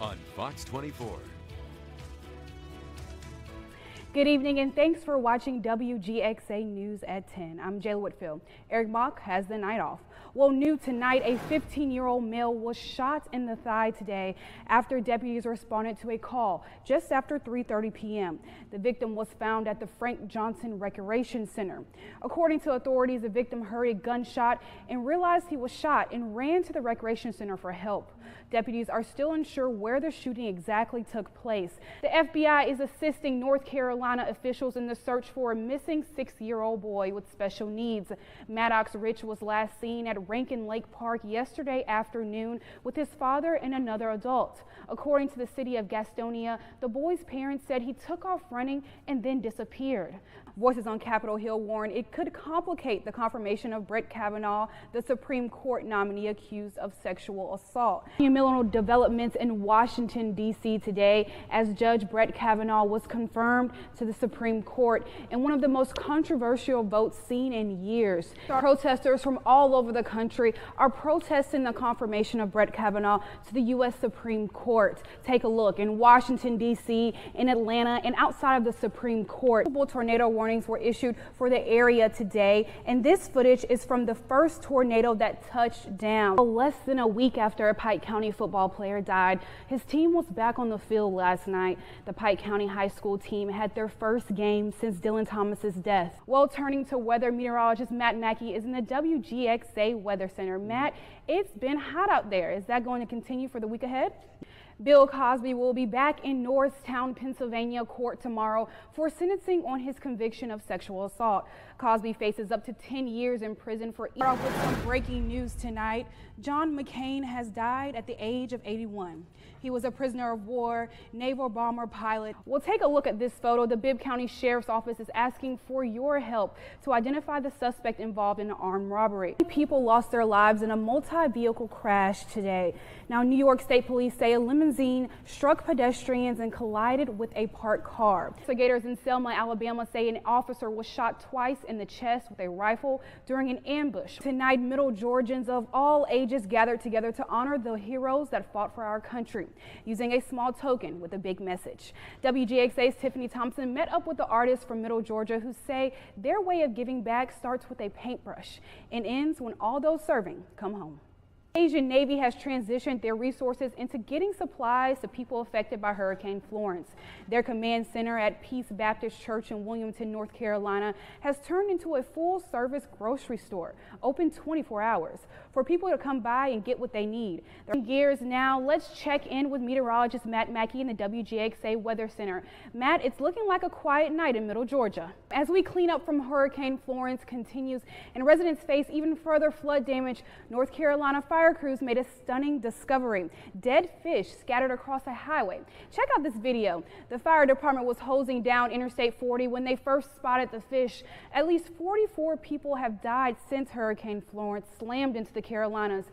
on Fox 24. Good evening and thanks for watching WGXA News at 10. I'm Jayla Whitfield. Eric Mock has the night off. Well, new tonight, a 15-year-old male was shot in the thigh today after deputies responded to a call just after 3:30 p.m. The victim was found at the Frank Johnson Recreation Center. According to authorities, the victim heard a gunshot and realized he was shot and ran to the recreation center for help. Deputies are still unsure where the shooting exactly took place. The FBI is assisting North Carolina officials in the search for a missing 6-year-old boy with special needs. Maddox Rich was last seen at Rankin Lake Park yesterday afternoon with his father and another adult. According to the city of Gastonia, the boy's parents said he took off running and then disappeared. Voices on Capitol Hill warn it could complicate the confirmation of Brett Kavanaugh, the Supreme Court nominee accused of sexual assault. Developments in Washington, D.C. today as Judge Brett Kavanaugh was confirmed to the Supreme Court in one of the most controversial votes seen in years. Protesters from all over the country are protesting the confirmation of Brett Kavanaugh to the U.S. Supreme Court. Take a look in Washington, D.C., in Atlanta, and outside of the Supreme Court. Multiple tornado warnings were issued for the area today, and this footage is from the first tornado that touched down. Less than a week after a Pike County football player died, his team was back on the field last night. The Pike County High School team had their first game since Dylan Thomas's death. Well, turning to weather, meteorologist Matt Mackey is in the WGXA Weather Center. Matt, it's been hot out there. Is that going to continue for the week ahead? Bill Cosby will be back in Norristown, Pennsylvania court tomorrow for sentencing on his conviction of sexual assault. Cosby faces up to 10 years in prison for eating. With some breaking news tonight, John McCain has died at the age of 81. He was a prisoner of war, naval bomber pilot. We'll take a look at this photo. The Bibb County Sheriff's Office is asking for your help to identify the suspect involved in the armed robbery. People lost their lives in a multi-vehicle crash today. Now, New York State Police say a limousine struck pedestrians and collided with a parked car. Investigators in Selma, Alabama say an officer was shot twice in the chest with a rifle during an ambush. Tonight, Middle Georgians of all ages gathered together to honor the heroes that fought for our country, using a small token with a big message. WGXA's Tiffany Thompson met up with the artists from Middle Georgia who say their way of giving back starts with a paintbrush and ends when all those serving come home. Asian Navy has transitioned their resources into getting supplies to people affected by Hurricane Florence. Their command center at Peace Baptist Church in Williamton, North Carolina, has turned into a full-service grocery store, open 24 hours, for people to come by and get what they need. Gears now, let's check in with meteorologist Matt Mackey in the WGXA Weather Center. Matt, it's looking like a quiet night in Middle Georgia. As we clean up from Hurricane Florence continues and residents face even further flood damage, North Carolina fire crews made a stunning discovery: dead fish scattered across a highway. Check out this video. The fire department was hosing down Interstate 40 when they first spotted the fish. At least 44 people have died since Hurricane Florence slammed into the Carolinas.